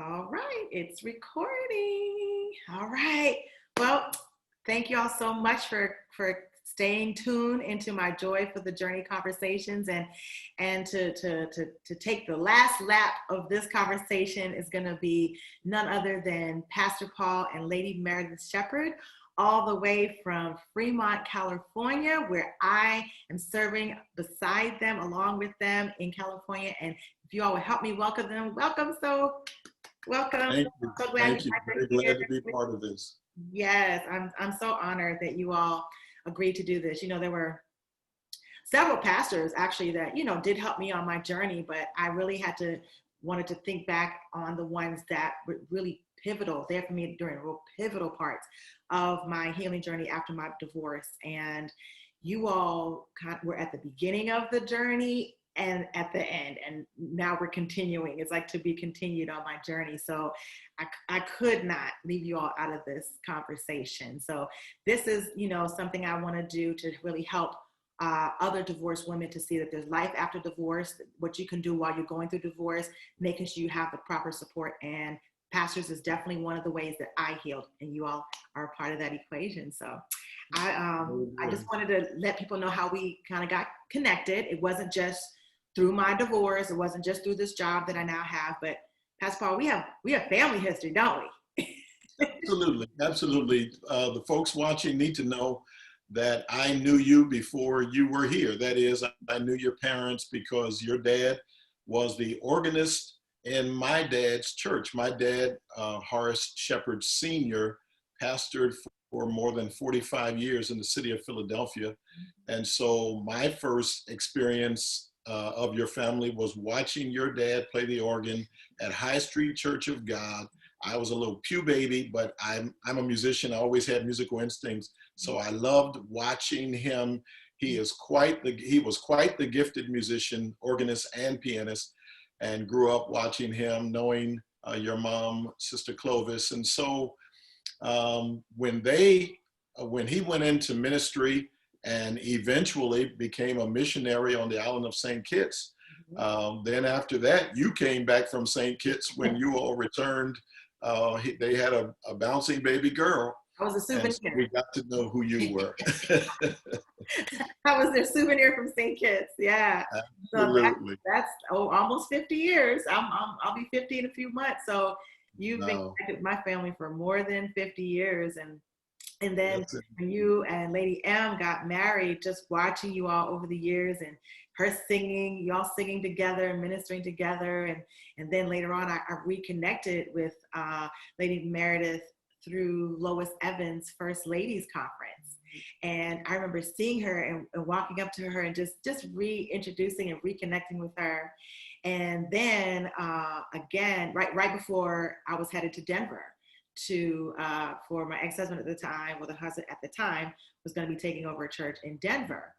All right, it's recording. All right. Well, thank you all so much for staying tuned into my Joy for the Journey conversations, and to take the last lap of this conversation is going to be none other than Pastor Paul and Lady Meredith Sheppard, all the way from Fremont, California, where I am serving beside them, along with them in California. And if you all would help me welcome them, welcome. Welcome. Thank you. So glad Thank you. Very glad to be part of this. Yes, I'm so honored that you all agreed to do this. You know, there were several pastors actually that, you know, did help me on my journey, but I really wanted to think back on the ones that were really pivotal there for me during real pivotal parts of my healing journey after my divorce. And you all were at the beginning of the journey and at the end, and now we're continuing. It's like to be continued on my journey. So I could not leave you all out of this conversation. So this is, you know, something I want to do to really help other divorced women to see that there's life after divorce, what you can do while you're going through divorce, making sure you have the proper support. And pastors is definitely one of the ways that I healed, and you all are a part of that equation. So I just wanted to let people know how we kind of got connected. It wasn't just through my divorce. It wasn't just through this job that I now have, but Pastor Paul, we have family history, don't we? Absolutely. The folks watching need to know that I knew you before you were here. That is, I knew your parents because your dad was the organist in my dad's church. My dad, Horace Sheppard Sr., pastored for more than 45 years in the city of Philadelphia. And so my first experience of your family was watching your dad play the organ at High Street Church of God. I was a little pew baby, but I'm a musician. I always had musical instincts. So I loved watching him. He was quite the gifted musician, organist and pianist, and grew up watching him, knowing your mom, Sister Clovis. And so when he went into ministry and eventually became a missionary on the island of St. Kitts, then after that, you came back from St. Kitts when you all returned. They had a bouncing baby girl. I was a souvenir. So we got to know who you were. I was their souvenir from St. Kitts. Yeah. Absolutely. So that's almost 50 years. I'll be 50 in a few months. So you've been connected with my family for more than 50 years. And then when you and Lady M got married, just watching you all over the years and her singing, y'all singing together and ministering together. And then later on, I reconnected with Lady Meredith through Lois Evans' First Ladies Conference. And I remember seeing her and walking up to her and just reintroducing and reconnecting with her. And then again, right before I was headed to Denver for my ex-husband at the time, or the husband at the time, was going to be taking over a church in Denver.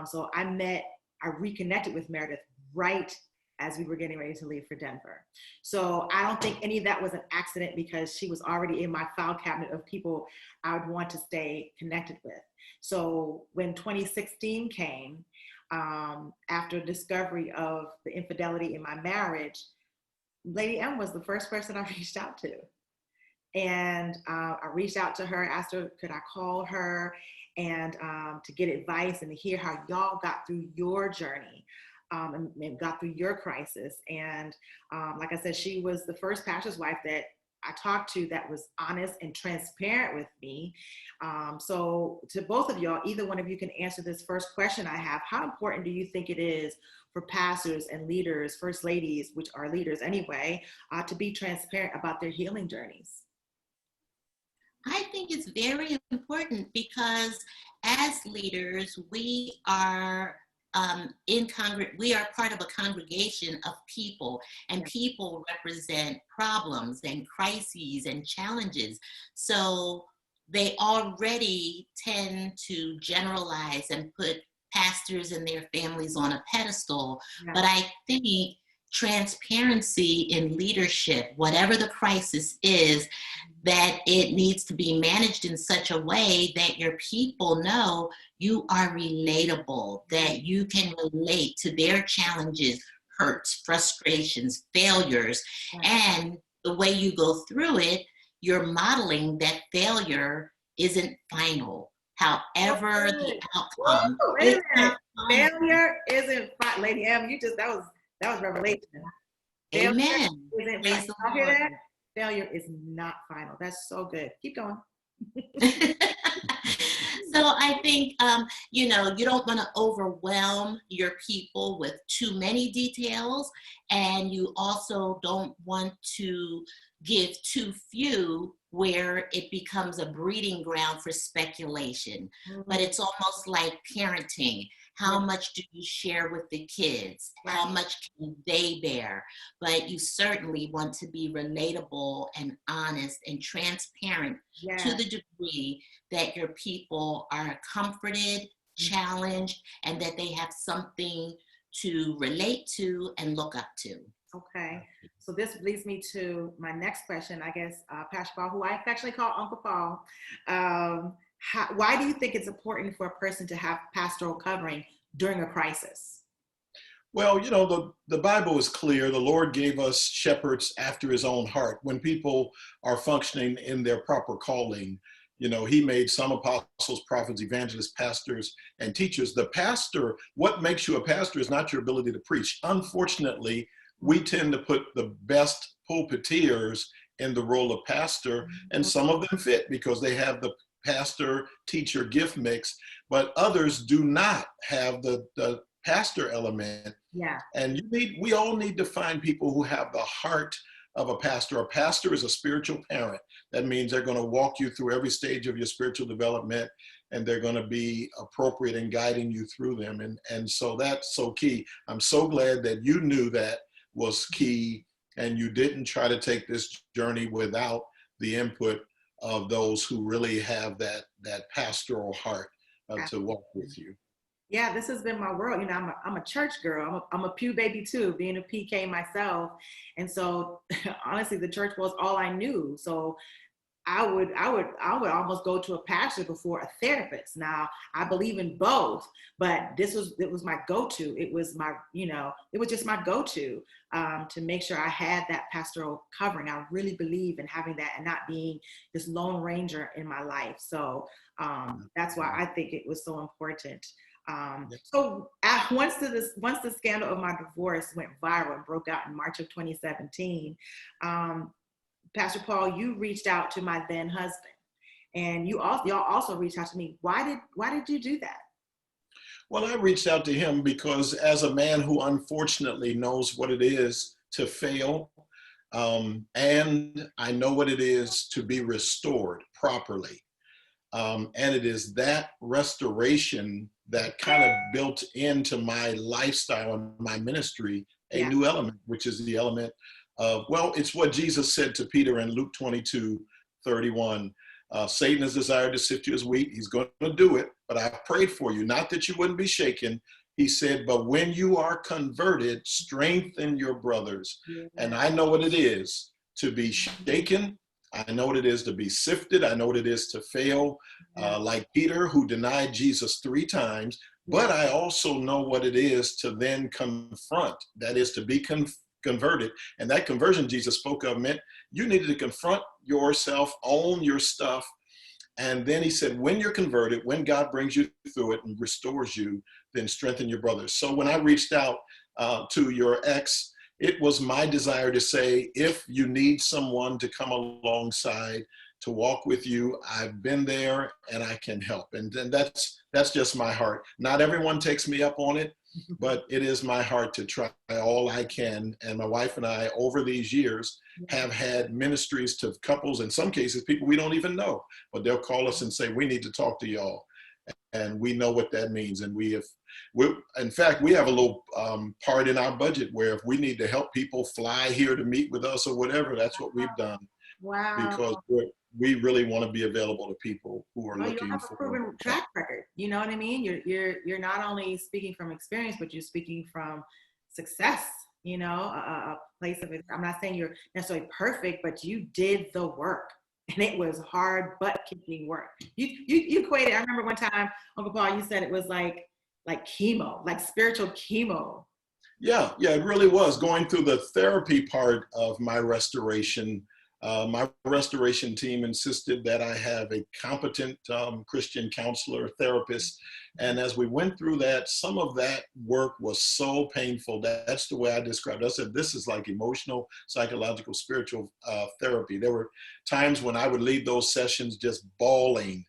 So I reconnected with Meredith right as we were getting ready to leave for Denver. So I don't think any of that was an accident, because she was already in my file cabinet of people I would want to stay connected with. So when 2016 came, after discovery of the infidelity in my marriage, Lady M was the first person I reached out to. And I reached out to her, asked her, could I call her, and to get advice and to hear how y'all got through your journey and got through your crisis. And like I said, she was the first pastor's wife that I talked to that was honest and transparent with me. So to both of y'all, either one of you can answer this first question I have. How important do you think it is for pastors and leaders, first ladies, which are leaders anyway, to be transparent about their healing journeys? I think it's very important, because as leaders, we are we are part of a congregation of people, and people represent problems and crises and challenges. So they already tend to generalize and put pastors and their families on a pedestal. Yeah. But I think transparency in leadership, whatever the crisis is, that it needs to be managed in such a way that your people know you are relatable, that you can relate to their challenges, hurts, frustrations, failures, and the way you go through it, you're modeling that failure isn't final. However, the outcome Wait is a minute. not final. Failure isn't final. Lady M, that was revelation. Failure Amen. isn't Praise final. the Y'all hear Lord. that? Failure is not final. That's so good. Keep going. So I think, you don't want to overwhelm your people with too many details, and you also don't want to give too few where it becomes a breeding ground for speculation. But it's almost like parenting. How much do you share with the kids? How much can they bear? But you certainly want to be relatable and honest and transparent to the degree that your people are comforted, challenged, and that they have something to relate to and look up to. Okay, so this leads me to my next question, I guess, Pastor Paul, who I affectionately call Uncle Paul. Why do you think it's important for a person to have pastoral covering during a crisis? Well, the Bible is clear. The Lord gave us shepherds after his own heart. When people are functioning in their proper calling, he made some apostles, prophets, evangelists, pastors, and teachers. The pastor, what makes you a pastor is not your ability to preach. Unfortunately, we tend to put the best pulpiteers in the role of pastor, and some of them fit because they have the pastor teacher gift mix, but others do not have the pastor element. Yeah. And we all need to find people who have the heart of a pastor. A pastor is a spiritual parent. That means they're going to walk you through every stage of your spiritual development, and they're going to be appropriate in guiding you through them. And so that's so key. I'm so glad that you knew that was key, and you didn't try to take this journey without the input of those who really have that pastoral heart to walk with you. Yeah, this has been my world. I'm a church girl. I'm a pew baby too, being a PK myself. And so honestly, the church was all I knew. So I would almost go to a pastor before a therapist. Now I believe in both, but it was my go-to. It was my, it was just my go-to to make sure I had that pastoral covering. I really believe in having that and not being this lone ranger in my life. So that's why I think it was so important. So once the scandal of my divorce went viral and broke out in March of 2017, Pastor Paul, you reached out to my then husband, and y'all also reached out to me. Why did you do that? Well, I reached out to him because as a man who unfortunately knows what it is to fail, and I know what it is to be restored properly. And it is that restoration that kind of built into my lifestyle and my ministry a new element, which is the element of, it's what Jesus said to Peter in Luke 22:31. Satan has desired to sift you as wheat. He's going to do it, but I prayed for you, not that you wouldn't be shaken. He said, but when you are converted, strengthen your brothers. And I know what it is to be shaken. I know what it is to be sifted. I know what it is to fail, like Peter, who denied Jesus 3 times. But I also know what it is to then confront, that is to be converted. And that conversion Jesus spoke of meant you needed to confront yourself, own your stuff. And then he said, when you're converted, when God brings you through it and restores you, then strengthen your brothers. So when I reached out to your ex, it was my desire to say, if you need someone to come alongside to walk with you, I've been there and I can help. And then that's just my heart. Not everyone takes me up on it, but it is my heart to try all I can. And my wife and I, over these years, have had ministries to couples, in some cases, people we don't even know, but they'll call us and say, we need to talk to y'all. And we know what that means. And in fact, we have a little part in our budget where if we need to help people fly here to meet with us or whatever, that's what we've done. Wow. Because we really want to be available to people who are looking you have for a proven track record. You know what I mean? You're not only speaking from experience, but you're speaking from success. A place of it. I'm not saying you're necessarily perfect, but you did the work. And it was hard, butt-kicking work. You equated, I remember one time, Uncle Paul, you said it was like chemo, like spiritual chemo. Yeah, yeah, it really was. Going through the therapy part of my restoration team insisted that I have a competent Christian counselor, therapist. And as we went through that, some of that work was so painful. That's the way I described it. I said, this is like emotional, psychological, spiritual therapy. There were times when I would leave those sessions just bawling,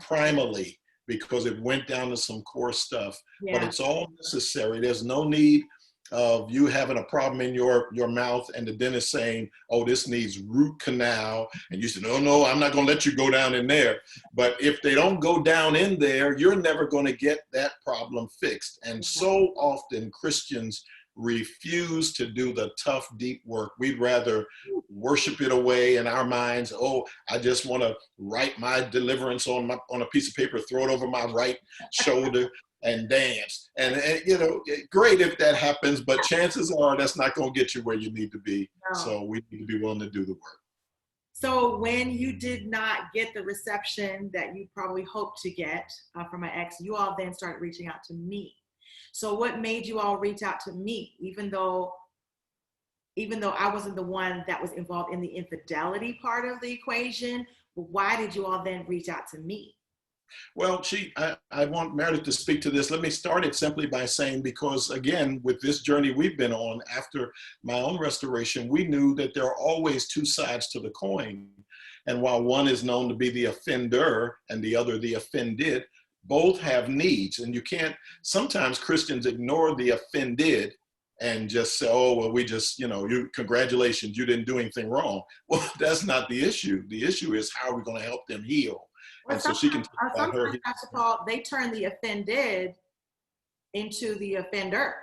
primally, because it went down to some core stuff. But it's all necessary. There's no need of you having a problem in your mouth and the dentist saying, oh, this needs root canal. And you said, no, I'm not going to let you go down in there. But if they don't go down in there, you're never going to get that problem fixed. And so often Christians refuse to do the tough, deep work. We'd rather worship it away in our minds. Oh, I just want to write my deliverance on a piece of paper, throw it over my right shoulder and dance. And you know, great if that happens, but chances are that's not going to get you where you need to be. No. So we need to be willing to do the work. So when you did not get the reception that you probably hoped to get from my ex, you all then started reaching out to me. So what made you all reach out to me, even though I wasn't the one that was involved in the infidelity part of the equation? Why did you all then reach out to me? Well, I want Meredith to speak to this. Let me start it simply by saying, because again, with this journey we've been on after my own restoration, we knew that there are always two sides to the coin. And while one is known to be the offender and the other the offended, both have needs. And you can't, sometimes Christians ignore the offended and just say, oh, well, we just, congratulations, you didn't do anything wrong. Well, that's not the issue. The issue is how are we going to help them heal? Well, and so she can talk about her. Pastor Paul, they turn the offended into the offender,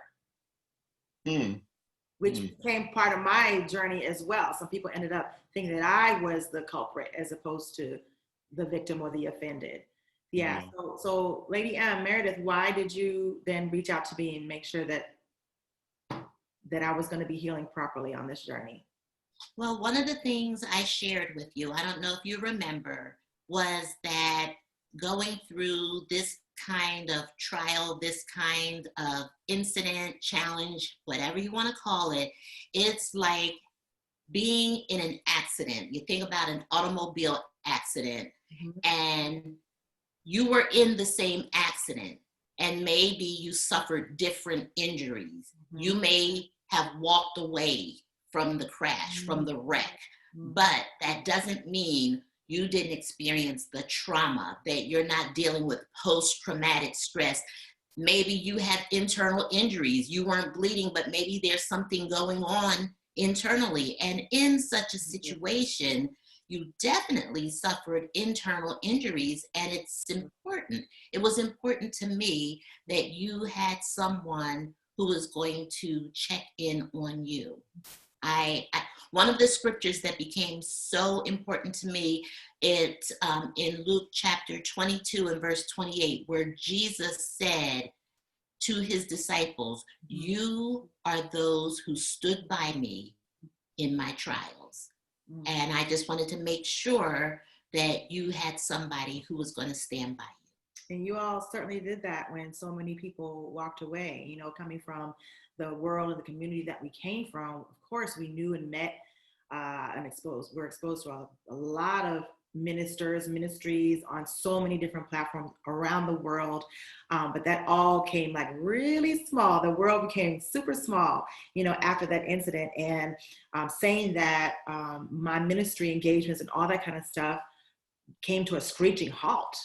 which became part of my journey as well. Some people ended up thinking that I was the culprit as opposed to the victim or the offended. Yeah. So Lady M, Meredith, why did you then reach out to me and make sure that I was going to be healing properly on this journey? Well, one of the things I shared with you, I don't know if you remember, was that going through this kind of trial, this kind of incident, challenge, whatever you want to call it, it's like being in an accident. You think about an automobile accident, and you were in the same accident, and maybe you suffered different injuries. You may have walked away from the crash, from the wreck, but that doesn't mean you didn't experience the trauma, that you're not dealing with post-traumatic stress. Maybe you have internal injuries. You weren't bleeding, but maybe there's something going on internally. And in such a situation, you definitely suffered internal injuries, and it's important. It was important to me that you had someone who was going to check in on you. One of the scriptures that became so important to me, it's in Luke chapter 22 and verse 28, where Jesus said to his disciples, you are those who stood by me in my trials. And I just wanted to make sure that you had somebody who was going to stand by you. And you all certainly did that when so many people walked away, coming from the world and the community that we came from. Of course, we knew and met we're exposed to a lot of ministries on so many different platforms around the world. But that all came like really small. The world became super small, after that incident. And saying that my ministry engagements and all that kind of stuff came to a screeching halt.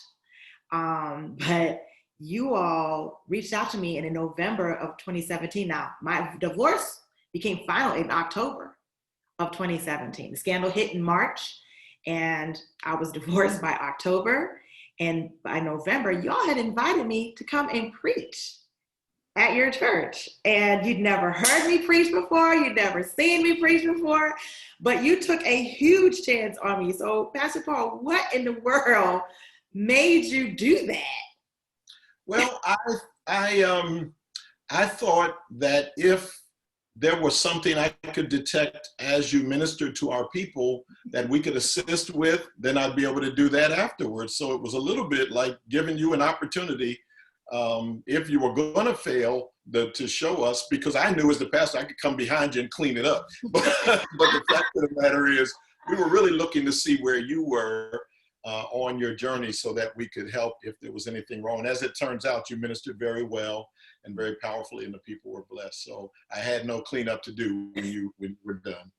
But you all reached out to me in November of 2017. Now, my divorce became final in October of 2017. The scandal hit in March, and I was divorced by October. And by November, y'all had invited me to come and preach at your church. And you'd never heard me preach before. You'd never seen me preach before. But you took a huge chance on me. So, Pastor Paul, what in the world made you do that? Well, I thought that if there was something I could detect as you ministered to our people that we could assist with, then I'd be able to do that afterwards. So it was a little bit like giving you an opportunity. If you were going to fail, to show us, because I knew as the pastor, I could come behind you and clean it up. But the fact of the matter is, we were really looking to see where you were on your journey so that we could help if there was anything wrong. And as it turns out, you ministered very well and very powerfully, and the people were blessed. So I had no cleanup to do when you were done.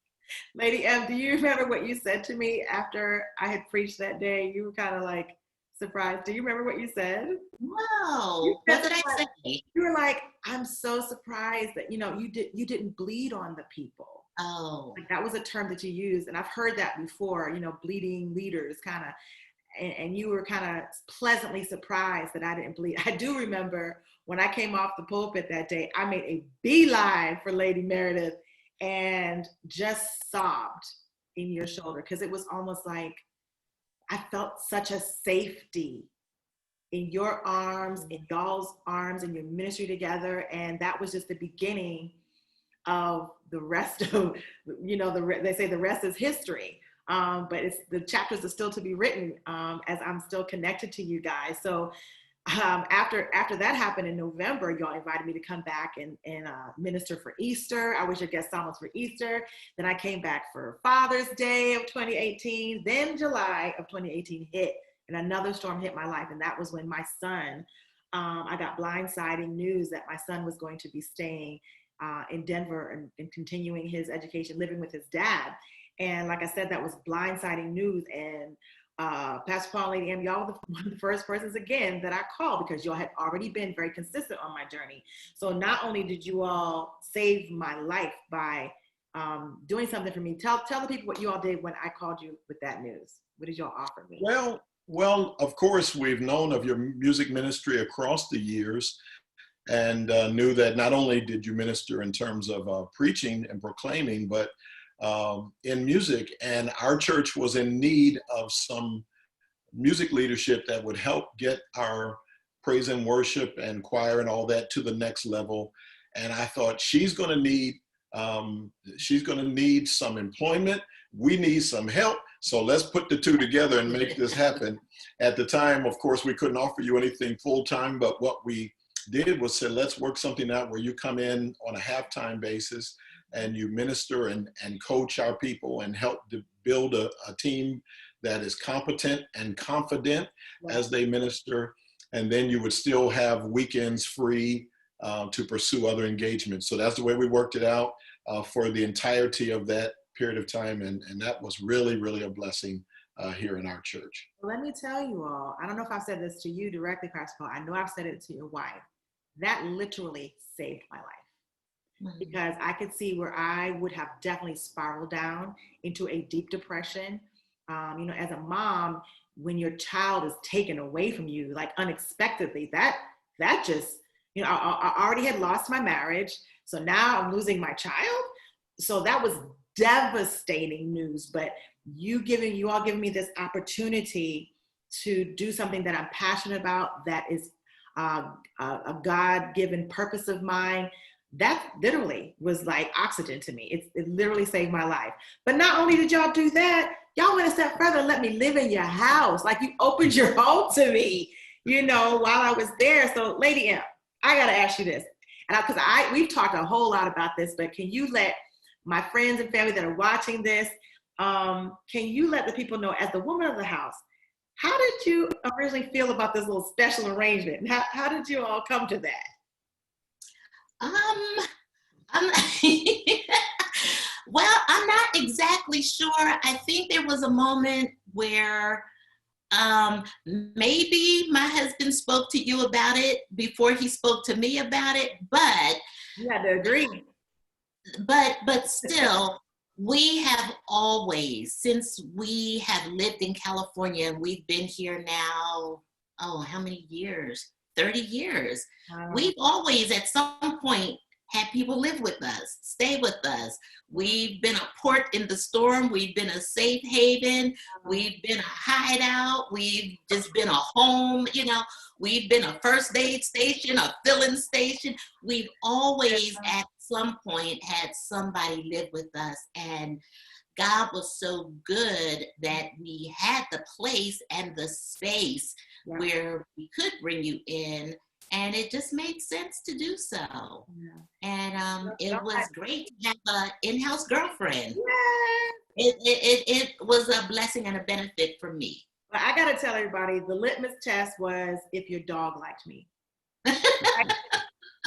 Lady M, do you remember what you said to me after I had preached that day? You were kind of like surprised. Do you remember what you said? No. What did I say? You were like, I'm so surprised that, you didn't bleed on the people. Oh. Like, that was a term that you used. And I've heard that before, bleeding leaders kind of, and you were kind of pleasantly surprised that I didn't bleed. I do remember when I came off the pulpit that day, I made a beeline for Lady Meredith and just sobbed in your shoulder, because it was almost like I felt such a safety in your arms, in y'all's arms, in your ministry together. And that was just the beginning of the rest of, they say the rest is history. But the chapters are still to be written as I'm still connected to you guys. So after that happened in November, y'all invited me to come back and minister for Easter. I was your guest psalmist for Easter. Then I came back for Father's Day of 2018. Then July of 2018 hit, and another storm hit my life. And that was when my son, I got blindsiding news that my son was going to be staying in Denver and continuing his education, living with his dad. And like I said, that was blindsiding news. And Pastor Paul and Lady M, y'all were one of the first persons again that I called, because y'all had already been very consistent on my journey. So not only did you all save my life by doing something for me, tell the people what you all did when I called you with that news. What did y'all offer me? Well, of course, we've known of your music ministry across the years, and knew that not only did you minister in terms of preaching and proclaiming, but in music. And our church was in need of some music leadership that would help get our praise and worship and choir and all that to the next level. And I thought, she's going to need some employment. We need some help. So let's put the two together and make this happen. At the time, of course, we couldn't offer you anything full-time, but what we did was say, let's work something out where you come in on a half-time basis and you minister and coach our people and help to build a team that is competent and confident as they minister. And then you would still have weekends free to pursue other engagements. So that's the way we worked it out for the entirety of that period of time. And that was really, really a blessing here in our church. Let me tell you all, I don't know if I've said this to you directly, Pastor Paul. I know I've said it to your wife. That literally saved my life, because I could see where I would have definitely spiraled down into a deep depression. As a mom, when your child is taken away from you, like unexpectedly, that just, I already had lost my marriage. So now I'm losing my child. So that was devastating news. But you all giving me this opportunity to do something that I'm passionate about, that is a God-given purpose of mine, that literally was like oxygen to me. It literally saved my life. But not only did y'all do that, y'all went a step further and let me live in your house. Like, you opened your home to me, while I was there. So Lady M, I got to ask you this. And because we've talked a whole lot about this, but can you let my friends and family that are watching this, can you let the people know, as the woman of the house, how did you originally feel about this little special arrangement? How did you all come to that? Well, I'm not exactly sure. I think there was a moment where maybe my husband spoke to you about it before he spoke to me about it, but you had to agree. But still, we have always, since we have lived in California, and we've been here now, how many years? 30 years. We've always, at some point, had people live with us, stay with us. We've been a port in the storm. We've been a safe haven. We've been a hideout. We've just been a home, We've been a first aid station, a filling station. We've always, at some point, had somebody live with us. And God was so good that we had the place and the space where we could bring you in and it just made sense to do so. Yeah. And it was great to have an in-house girlfriend. Yeah. It was a blessing and a benefit for me. But I gotta tell everybody, the litmus test was if your dog liked me.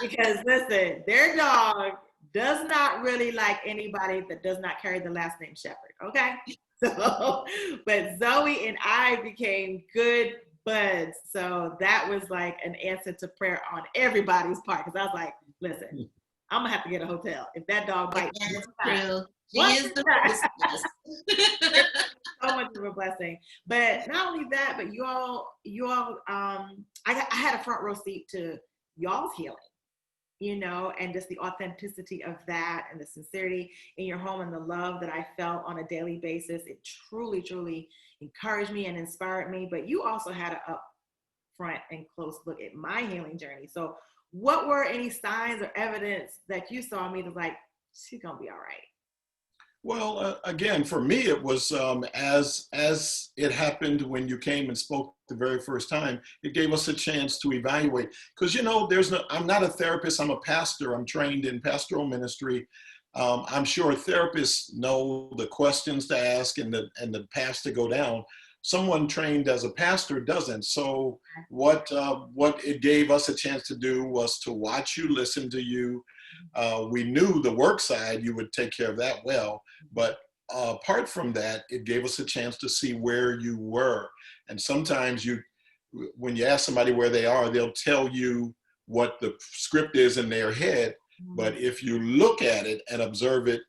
Because listen, their dog does not really like anybody that does not carry the last name Sheppard. Okay. So, but Zoe and I became good buds. So that was like an answer to prayer on everybody's part. Because I was like, listen, I'm gonna have to get a hotel if that dog bites. That's true. She What? is the princess. So much of a blessing. But not only that, but you all, I had a front row seat to y'all's healing, you know, and just the authenticity of that and the sincerity in your home and the love that I felt on a daily basis. It truly, truly encouraged me and inspired me. But you also had an upfront and close look at my healing journey. So what were any signs or evidence that you saw me that was like, she's gonna be all right? Well, again, for me, it was as it happened when you came and spoke the very first time. It gave us a chance to evaluate, because I'm not a therapist. I'm a pastor. I'm trained in pastoral ministry. I'm sure therapists know the questions to ask and the paths to go down. Someone trained as a pastor doesn't. So what it gave us a chance to do was to watch you, listen to you. We knew the work side, you would take care of that well, but apart from that, it gave us a chance to see where you were. And sometimes when you ask somebody where they are, they'll tell you what the script is in their head. But if you look at it and observe it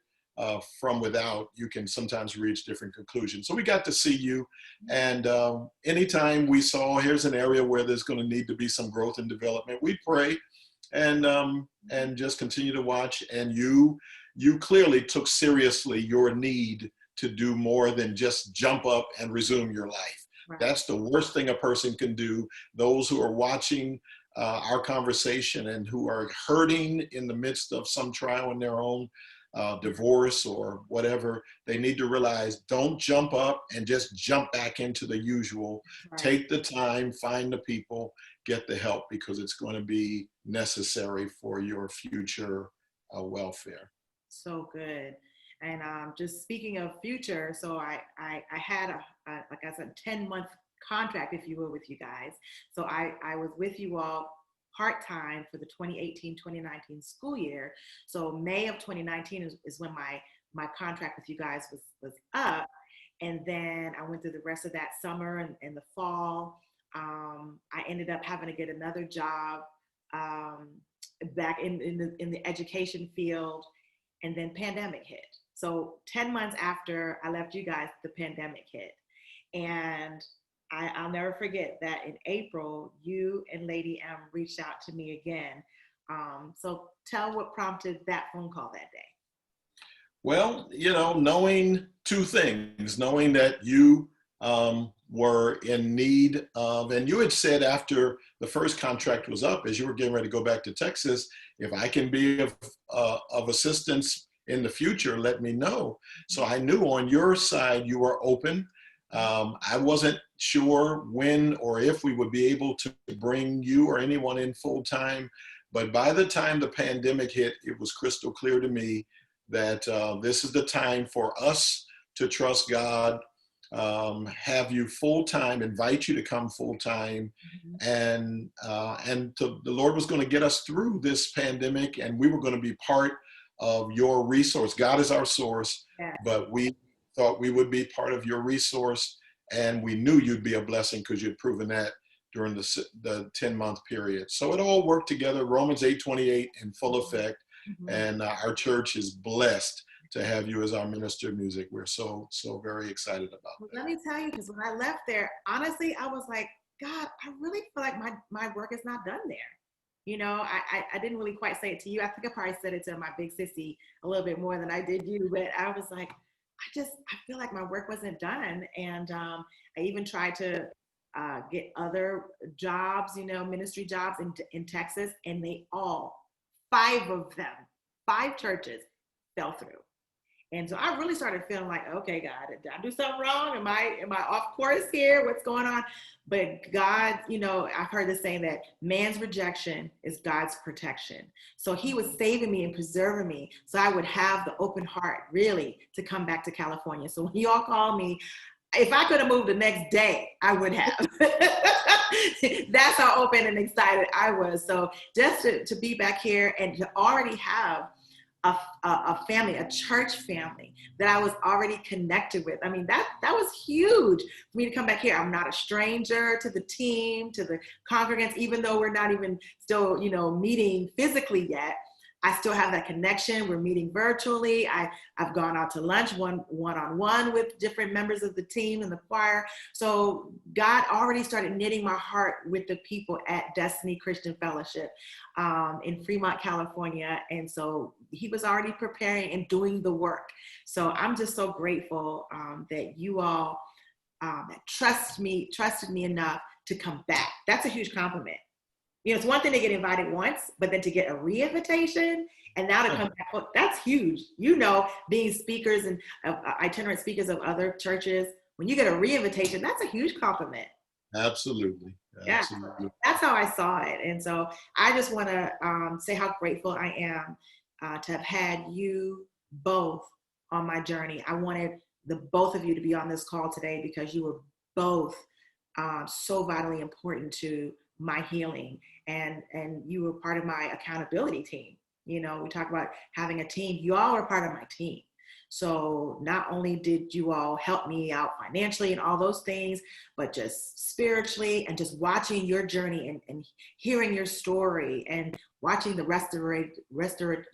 from without, you can sometimes reach different conclusions. So we got to see you. And anytime we saw, here's an area where there's going to need to be some growth and development, we pray and just continue to watch. And you clearly took seriously your need to do more than just jump up and resume your life. Right. That's the worst thing a person can do. Those who are watching our conversation and who are hurting in the midst of some trial in their own divorce or whatever, they need to realize, don't jump up and just jump back into the usual. Right. Take the time, find the people, get the help, because it's going to be necessary for your future welfare. So good. And just speaking of future, so I had like I said, 10-month contract, if you will, with you guys. So I was with you all part-time for the 2018-2019 school year. So May of 2019 is when my contract with you guys was up. And then I went through the rest of that summer and the fall. I ended up having to get another job back in the education field, and then pandemic hit. So 10 months after I left you guys, the pandemic hit. And I'll never forget that in April, you and Lady M reached out to me again. So tell what prompted that phone call that day. Well, knowing two things, knowing that you were in need of, and you had said after the first contract was up, as you were getting ready to go back to Texas, if I can be of assistance in the future, let me know. So I knew on your side you were open. I wasn't sure when or if we would be able to bring you or anyone in full time, but by the time the pandemic hit, it was crystal clear to me that this is the time for us to trust God, have you full time, invite you to come full time, and the Lord was going to get us through this pandemic, and we were going to be part of your resource. God is our source, but we thought we would be part of your resource, and we knew you'd be a blessing because you'd proven that during the 10-month period. So it all worked together. Romans 8:28 in full effect, and our church is blessed to have you as our minister of music. We're so very excited about that. Let me tell you, because when I left there, honestly, I was like, God, I really feel like my work is not done there. I didn't really quite say it to you. I think I probably said it to my big sissy a little bit more than I did you, but I was like, I feel like my work wasn't done. And I even tried to get other jobs, ministry jobs in Texas, and they all, 5 of them, 5 churches fell through. And so I really started feeling like, okay, God, did I do something wrong? Am I off course here? What's going on? But God, you know, I've heard this saying that man's rejection is God's protection. So he was saving me and preserving me so I would have the open heart really to come back to California. So when y'all call me, if I could have moved the next day, I would have. That's how open and excited I was. So just to be back here and to already have a family, a church family that I was already connected with. I mean, that was huge for me to come back here. I'm not a stranger to the team, to the congregants, even though we're not even still, you know, meeting physically yet. I still have that connection. We're meeting virtually. I've gone out to lunch one-on-one with different members of the team and the choir. So God already started knitting my heart with the people at Destiny Christian Fellowship in Fremont, California. And so he was already preparing and doing the work. So I'm just so grateful that you all trusted me enough to come back. That's a huge compliment. You know, it's one thing to get invited once, but then to get a re-invitation and now to come back, well, that's huge. You know, being speakers and itinerant speakers of other churches, when you get a re-invitation, that's a huge compliment. Absolutely. Yeah, Absolutely. that's how I saw it. And so I just want to say how grateful I am to have had you both on my journey. I wanted the both of you to be on this call today because you were both so vitally important to my healing, and you were part of my accountability team. You know, we talk about having a team. You all are part of my team. So not only did you all help me out financially and all those things, but just spiritually and just watching your journey and hearing your story and watching the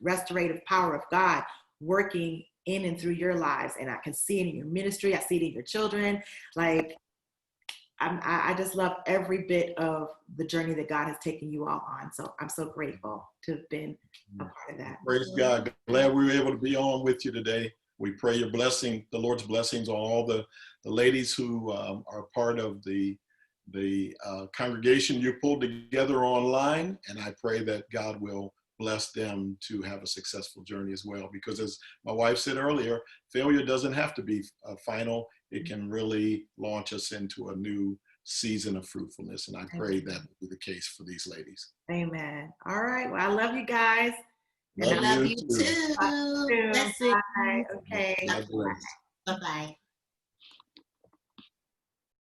restorative power of God working in and through your lives. And I can see it in your ministry. I see it in your children. Like, I just love every bit of the journey that God has taken you all on. So I'm so grateful to have been a part of that. Praise God. Glad we were able to be on with you today. We pray your blessing, the Lord's blessings on all the ladies who are part of the congregation you pulled together online. And I pray that God will bless them to have a successful journey as well. Because as my wife said earlier, failure doesn't have to be final. It can really launch us into a new season of fruitfulness. And I pray that will be the case for these ladies. Amen. All right. Well, I love you guys. Love you too. Bye. Okay. Bye-bye.